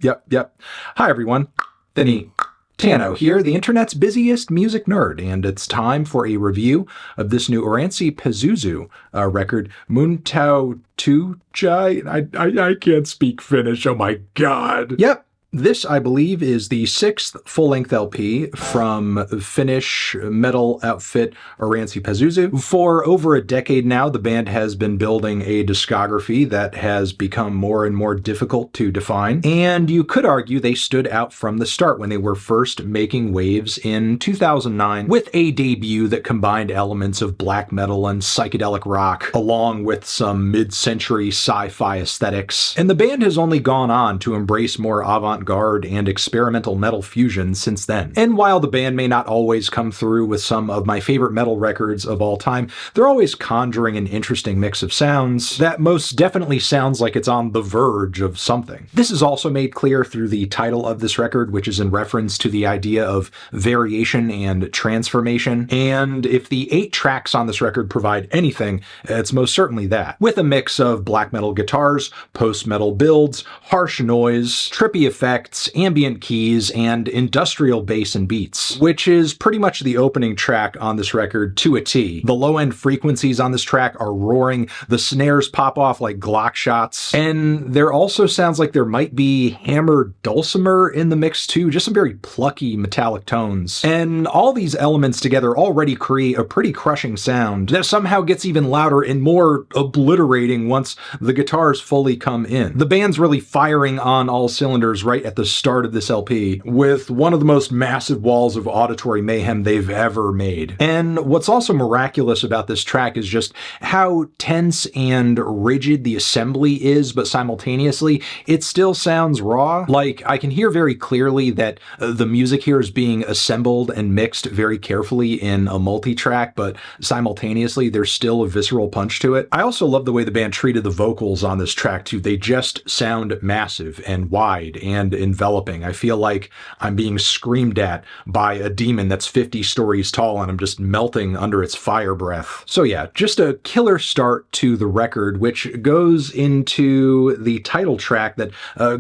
Yep. Hi, everyone. Vinny Tano here, the internet's busiest music nerd, and it's time for a review of this new Oranssi Pazuzu record, Muuntautuja. I can't speak Finnish, oh my god. Yep. This, I believe, is the 6th full-length LP from Finnish metal outfit Oranssi Pazuzu. For over a decade now, the band has been building a discography that has become more and more difficult to define, and you could argue they stood out from the start when they were first making waves in 2009 with a debut that combined elements of black metal and psychedelic rock, along with some mid-century sci-fi aesthetics. And the band has only gone on to embrace more avant-GARDE and experimental metal fusion since then. And while the band may not always come through with some of my favorite metal records of all time, they're always conjuring an interesting mix of sounds that most definitely sounds like it's on the verge of something. This is also made clear through the title of this record, which is in reference to the idea of variation and transformation. And if the 8 tracks on this record provide anything, it's most certainly that. With a mix of black metal guitars, post-metal builds, harsh noise, trippy effects, ambient keys, and industrial bass and beats, which is pretty much the opening track on this record to a T. The low-end frequencies on this track are roaring, the snares pop off like Glock shots, and there also sounds like there might be hammered dulcimer in the mix too, just some very plucky metallic tones. And all these elements together already create a pretty crushing sound that somehow gets even louder and more obliterating once the guitars fully come in. The band's really firing on all cylinders right at the start of this LP, with one of the most massive walls of auditory mayhem they've ever made. And what's also miraculous about this track is just how tense and rigid the assembly is, but simultaneously, it still sounds raw. Like, I can hear very clearly that the music here is being assembled and mixed very carefully in a multi-track, but simultaneously, there's still a visceral punch to it. I also love the way the band treated the vocals on this track too. They just sound massive and wide and enveloping. I feel like I'm being screamed at by a demon that's 50 stories tall and I'm just melting under its fire breath. So yeah, just a killer start to the record, which goes into the title track that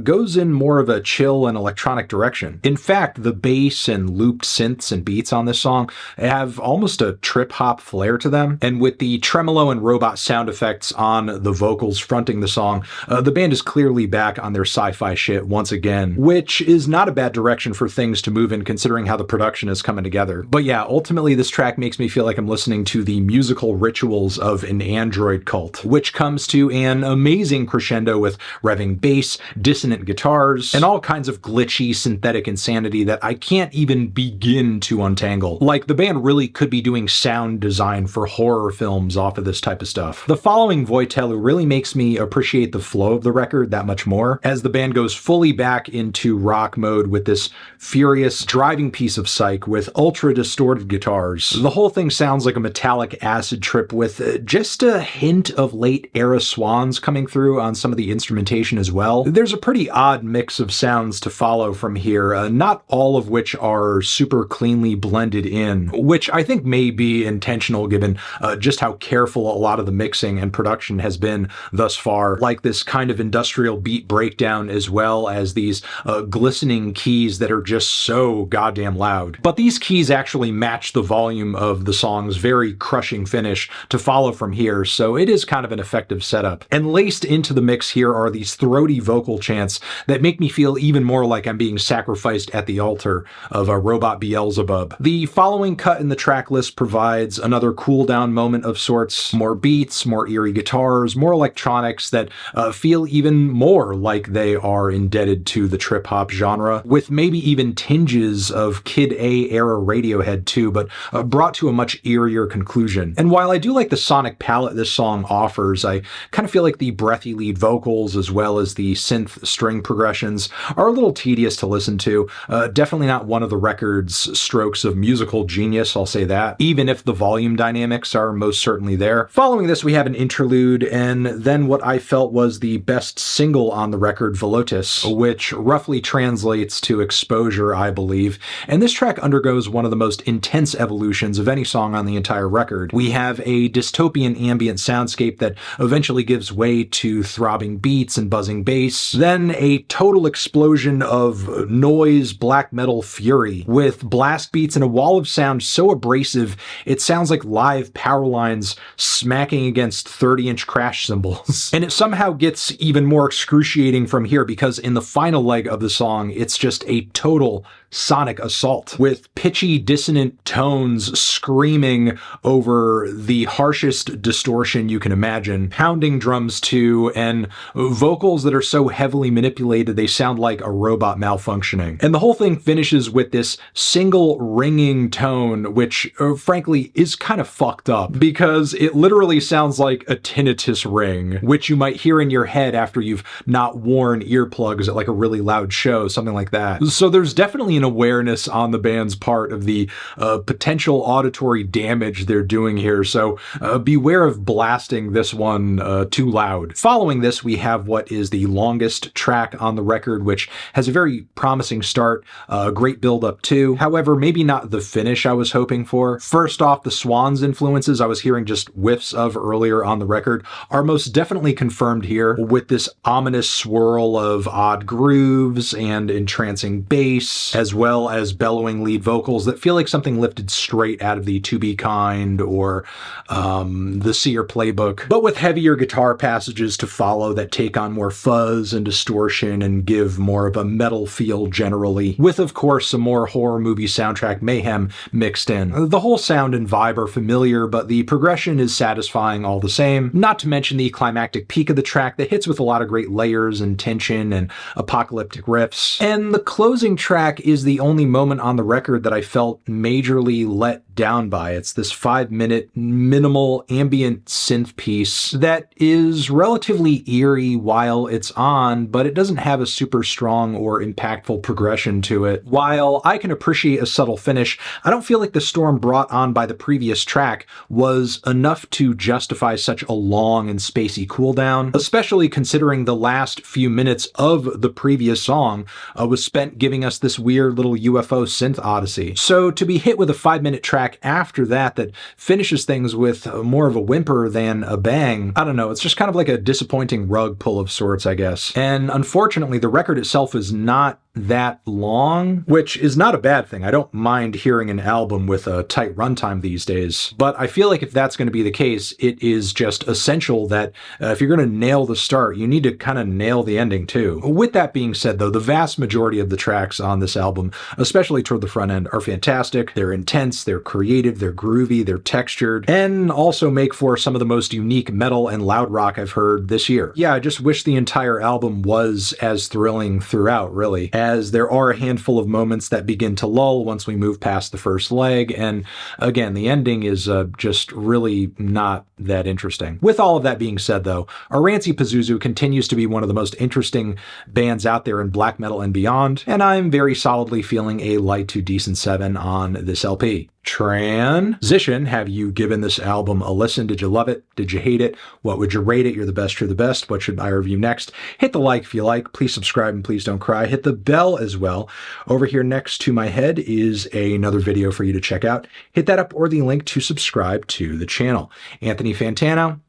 goes in more of a chill and electronic direction. In fact, the bass and looped synths and beats on this song have almost a trip-hop flair to them, and with the tremolo and robot sound effects on the vocals fronting the song, the band is clearly back on their sci-fi shit once again, which is not a bad direction for things to move in considering how the production is coming together. But yeah, ultimately this track makes me feel like I'm listening to the musical rituals of an android cult, which comes to an amazing crescendo with revving bass, dissonant guitars, and all kinds of glitchy synthetic insanity that I can't even begin to untangle. Like, the band really could be doing sound design for horror films off of this type of stuff. The following VOITELU really makes me appreciate the flow of the record that much more, as the band goes fully back into rock mode with this furious driving piece of psych with ultra distorted guitars. The whole thing sounds like a metallic acid trip with just a hint of late era Swans coming through on some of the instrumentation as well. There's a pretty odd mix of sounds to follow from here, not all of which are super cleanly blended in, which I think may be intentional given just how careful a lot of the mixing and production has been thus far, like this kind of industrial beat breakdown as well as these glistening keys that are just so goddamn loud. But these keys actually match the volume of the song's very crushing finish to follow from here, so it is kind of an effective setup. And laced into the mix here are these throaty vocal chants that make me feel even more like I'm being sacrificed at the altar of a robot Beelzebub. The following cut in the track list provides another cool down moment of sorts, more beats, more eerie guitars, more electronics that feel even more like they are indebted to the trip-hop genre, with maybe even tinges of Kid A era Radiohead too, but brought to a much eerier conclusion. And while I do like the sonic palette this song offers, I kind of feel like the breathy lead vocals as well as the synth string progressions are a little tedious to listen to. Definitely not one of the record's strokes of musical genius, I'll say that, even if the volume dynamics are most certainly there. Following this, we have an interlude, and then what I felt was the best single on the record, VALOTUS, which which roughly translates to exposure, I believe. And this track undergoes one of the most intense evolutions of any song on the entire record. We have a dystopian ambient soundscape that eventually gives way to throbbing beats and buzzing bass, then a total explosion of noise black metal fury with blast beats and a wall of sound so abrasive it sounds like live power lines smacking against 30-inch crash cymbals. And it somehow gets even more excruciating from here because in the final leg of the song it's just a total sonic assault with pitchy dissonant tones screaming over the harshest distortion you can imagine, pounding drums too, and vocals that are so heavily manipulated they sound like a robot malfunctioning. And the whole thing finishes with this single ringing tone which frankly is kind of fucked up because it literally sounds like a tinnitus ring, which you might hear in your head after you've not worn earplugs at like a really loud show, something like that. So there's definitely an awareness on the band's part of the potential auditory damage they're doing here, so beware of blasting this one too loud. Following this, we have what is the longest track on the record, which has a very promising start, a great build up too. However, maybe not the finish I was hoping for. First off, the Swans influences I was hearing just whiffs of earlier on the record are most definitely confirmed here with this ominous swirl of odd grooves and entrancing bass, as well as bellowing lead vocals that feel like something lifted straight out of the To Be Kind or the Seer playbook, but with heavier guitar passages to follow that take on more fuzz and distortion and give more of a metal feel generally, with of course some more horror movie soundtrack mayhem mixed in. The whole sound and vibe are familiar, but the progression is satisfying all the same, not to mention the climactic peak of the track that hits with a lot of great layers and tension and apocalyptic riffs. And the closing track is the only moment on the record that I felt majorly let down by. It's this 5-minute minimal ambient synth piece that is relatively eerie while it's on, but it doesn't have a super strong or impactful progression to it. While I can appreciate a subtle finish, I don't feel like the storm brought on by the previous track was enough to justify such a long and spacey cooldown, especially considering the last few minutes of the previous song was spent giving us this weird little UFO synth odyssey. So to be hit with a 5-minute track after that that finishes things with more of a whimper than a bang, I don't know, it's just kind of like a disappointing rug pull of sorts, I guess. And unfortunately, the record itself is not that long, which is not a bad thing. I don't mind hearing an album with a tight runtime these days, but I feel like if that's going to be the case, it is just essential that if you're going to nail the start, you need to kind of nail the ending too. With that being said though, the vast majority of the tracks on this album, especially toward the front end, are fantastic. They're intense, they're creative, they're groovy, they're textured, and also make for some of the most unique metal and loud rock I've heard this year. Yeah, I just wish the entire album was as thrilling throughout, really, as there are a handful of moments that begin to lull once we move past the first leg, and again, the ending is just really not that interesting. With all of that being said though, Oranssi Pazuzu continues to be one of the most interesting bands out there in black metal and beyond, and I'm very solidly feeling a light to decent 7 on this LP. Transition, have you given this album a listen? Did you love it? Did you hate it? What would you rate it? You're the best, you're the best. What should I review next? Hit the like if you like. Please subscribe and please don't cry. Hit the bell as well. Over here next to my head is another video for you to check out. Hit that up or the link to subscribe to the channel. Anthony Fantano,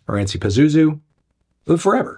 Oranssi Pazuzu, live forever.